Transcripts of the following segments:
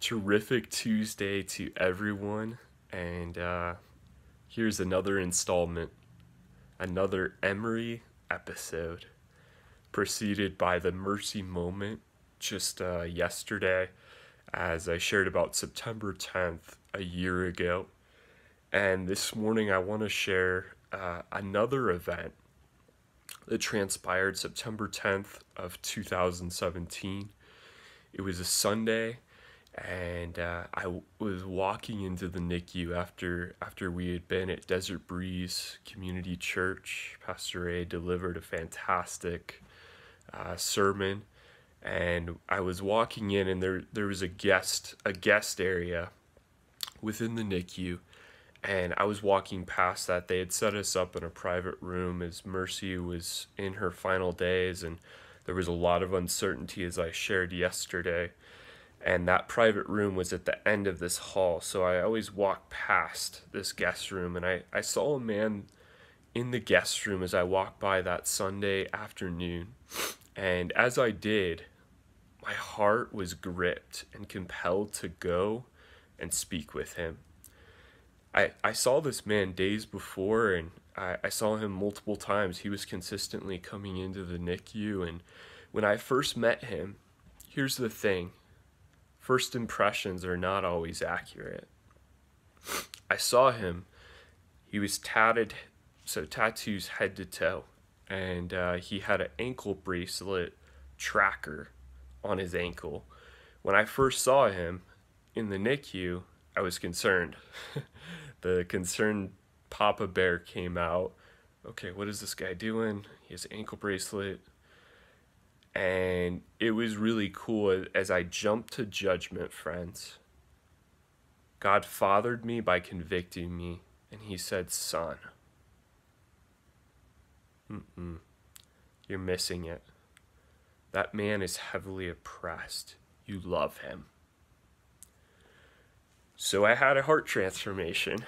Terrific Tuesday to everyone, and here's another installment, another Emery episode, preceded by the mercy moment just yesterday, as I shared about September 10th a year ago. And this morning I want to share another event that transpired September 10th of 2017. It was a Sunday, and I was walking into the NICU after we had been at Desert Breeze Community Church. Pastor A delivered a fantastic sermon, and I was walking in, and there was a guest area within the NICU, and I was walking past that. They had set us up in a private room as Mercy was in her final days, and there was a lot of uncertainty, as I shared yesterday. And that private room was at the end of this hall, so I always walk past this guest room, and I saw a man in the guest room as I walked by that Sunday afternoon. And as I did, my heart was gripped and compelled to go and speak with him. I saw this man days before, and I saw him multiple times. He was consistently coming into the NICU, and when I first met him, here's the thing. First impressions are not always accurate. I saw him. He was tatted, so tattoos head to toe, and he had an ankle bracelet tracker on his ankle. When I first saw him in the NICU, I was concerned. The concerned Papa Bear came out. Okay, what is this guy doing? He has an ankle bracelet. And it was really cool as I jumped to judgment, friends. God fathered me by convicting me, and he said, son, you're missing it. That man is heavily oppressed. You love him. So I had a heart transformation,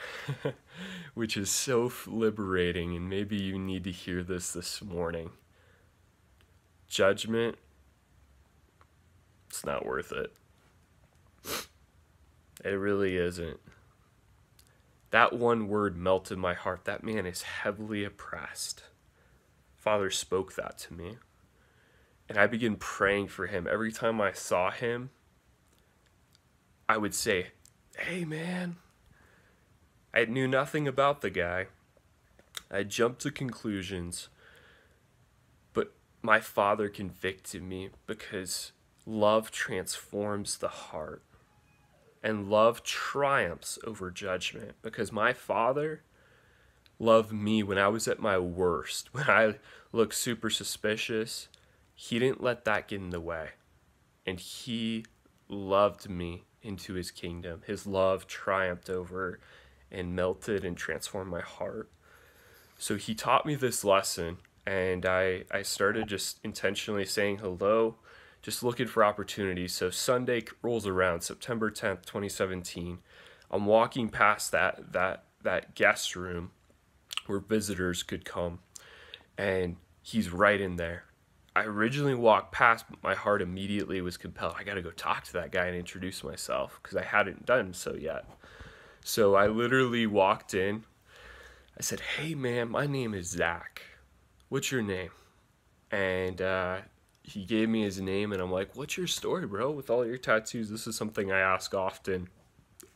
which is so liberating, and maybe you need to hear this morning. Judgment, it's not worth it. It really isn't. That one word melted my heart. That man is heavily oppressed. Father spoke that to me, and I began praying for him. Every time I saw him, I would say, hey man. I knew nothing about the guy. I jumped to conclusions, but my Father convicted me because love transforms the heart, and love triumphs over judgment, because my Father loved me when I was at my worst, when I looked super suspicious. He didn't let that get in the way, and he loved me into his kingdom. His love triumphed over and melted and transformed my heart. So he taught me this lesson, and I started just intentionally saying hello, just looking for opportunities. So Sunday rolls around, September 10th, 2017. I'm walking past that guest room where visitors could come, and he's right in there. I originally walked past, but my heart immediately was compelled. I got to go talk to that guy and introduce myself, because I hadn't done so yet. So I literally walked in. I said, hey man, my name is Zach. What's your name? And he gave me his name, and I'm like, what's your story, bro, with all your tattoos? This is something I ask often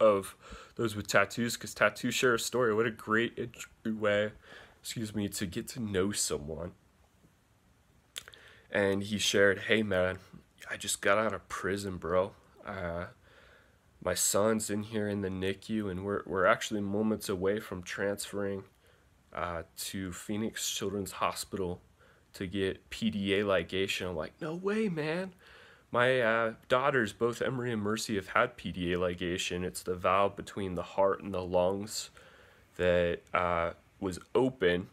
of those with tattoos, because tattoos share a story. What a great way, to get to know someone. And he shared, hey man, I just got out of prison, bro. My son's in here in the NICU, and we're actually moments away from transferring to Phoenix Children's Hospital to get PDA ligation. I'm like, no way, man. My daughters, both Emery and Mercy, have had PDA ligation. It's the valve between the heart and the lungs that was open,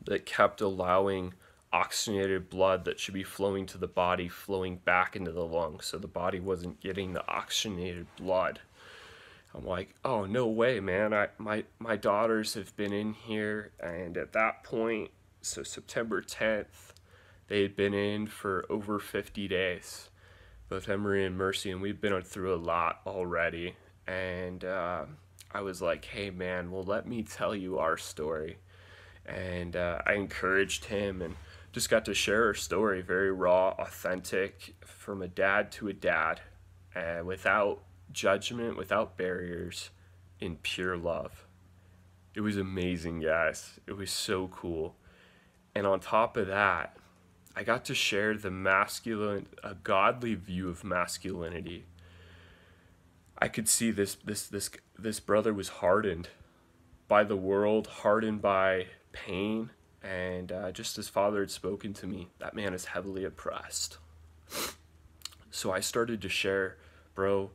that kept allowing oxygenated blood that should be flowing to the body flowing back into the lungs, so the body wasn't getting the oxygenated blood. I'm like, oh, no way, man. My daughters have been in here, and at that point, so September 10th, they had been in for over 50 days. both Emery and Mercy, and we've been through a lot already. And I was like, hey man, well, let me tell you our story. And I encouraged him and just got to share our story, very raw, authentic, from a dad to a dad, without judgment, without barriers, in pure love. It was amazing, guys. It was so cool. And on top of that, I got to share a godly view of masculinity. I could see this brother was hardened by the world, hardened by pain, and just as Father had spoken to me, that man is heavily oppressed. So I started to share, bro,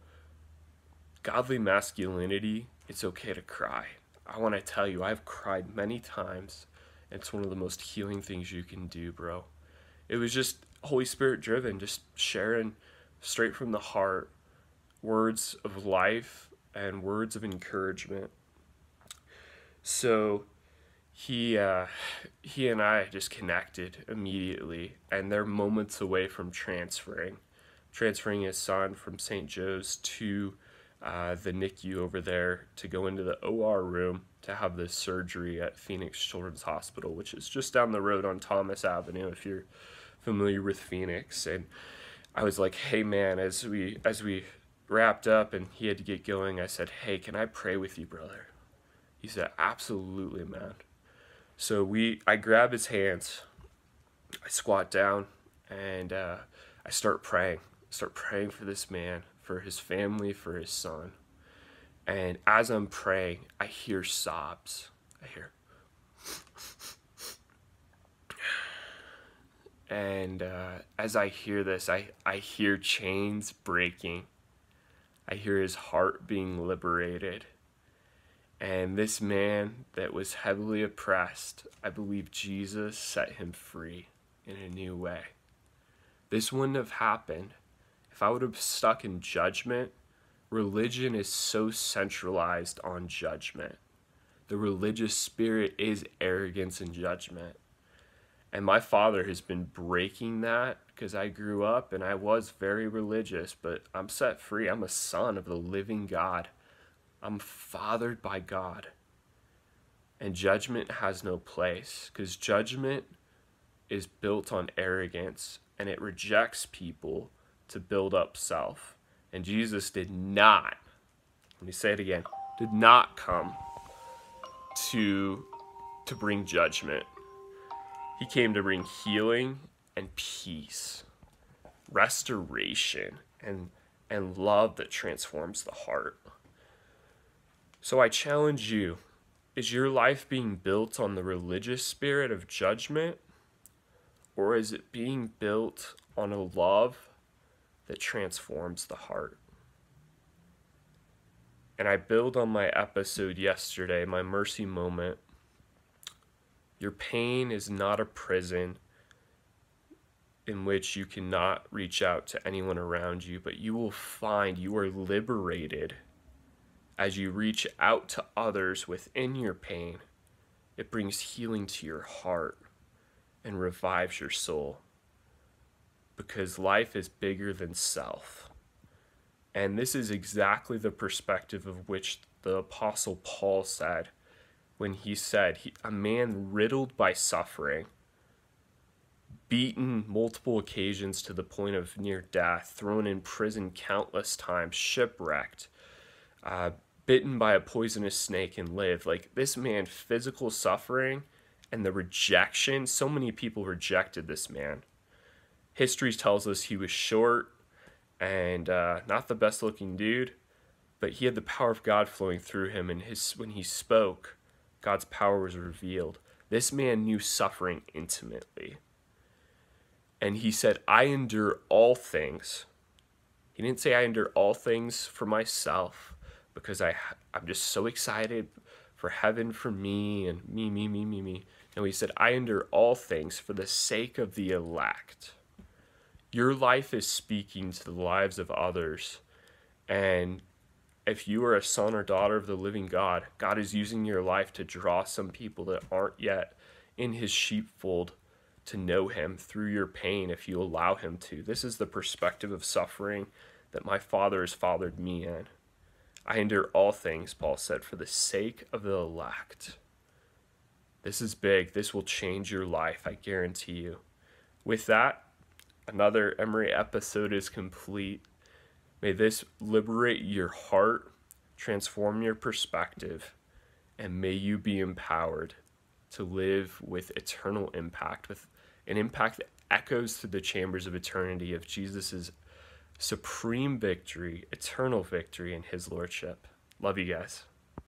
godly masculinity, it's okay to cry. I want to tell you, I've cried many times. It's one of the most healing things you can do, bro. It was just Holy Spirit driven, just sharing straight from the heart words of life and words of encouragement. So he and I just connected immediately, and they're moments away from transferring his son from St. Joe's to the NICU over there to go into the OR room to have this surgery at Phoenix Children's Hospital, which is just down the road on Thomas Avenue, if you're familiar with Phoenix. And I was like, hey man, as we wrapped up and he had to get going, I said, hey, can I pray with you, brother? He said, absolutely, man. So I grab his hands, I squat down, and I start praying for this man, for his family, for his son. And as I'm praying, I hear sobs. And as I hear this, I hear chains breaking. I hear his heart being liberated. And this man that was heavily oppressed, I believe Jesus set him free in a new way. This wouldn't have happened if I would have stuck in judgment. Religion is so centralized on judgment. The religious spirit is arrogance and judgment. And my father has been breaking that, because I grew up and I was very religious, but I'm set free. I'm a son of the living God. I'm fathered by God. And judgment has no place, because judgment is built on arrogance, and it rejects people to build up self. And Jesus did not, let me say it again, did not come to bring judgment. He came to bring healing and peace, restoration, and love that transforms the heart. So I challenge you, is your life being built on the religious spirit of judgment, or is it being built on a love that transforms the heart? And I build on my episode yesterday, my mercy moment. Your pain is not a prison in which you cannot reach out to anyone around you, but you will find you are liberated as you reach out to others within your pain. It brings healing to your heart and revives your soul, because life is bigger than self. And this is exactly the perspective of which the Apostle Paul said when he said, a man riddled by suffering, beaten multiple occasions to the point of near death, thrown in prison countless times, shipwrecked, bitten by a poisonous snake and lived. Like, this man, physical suffering and the rejection, so many people rejected this man. History tells us he was short and not the best looking dude, but he had the power of God flowing through him, and when he spoke, God's power was revealed. This man knew suffering intimately. And he said, I endure all things. He didn't say I endure all things for myself, because I'm just so excited for heaven for me and me. No, he said, I endure all things for the sake of the elect. Your life is speaking to the lives of others. And if you are a son or daughter of the living God, God is using your life to draw some people that aren't yet in his sheepfold to know him through your pain if you allow him to. This is the perspective of suffering that my Father has fathered me in. I endure all things, Paul said, for the sake of the elect. This is big. This will change your life, I guarantee you. With that, another Emery episode is complete. May this liberate your heart, transform your perspective, and may you be empowered to live with eternal impact, with an impact that echoes through the chambers of eternity of Jesus' supreme victory, eternal victory in his lordship. Love you guys.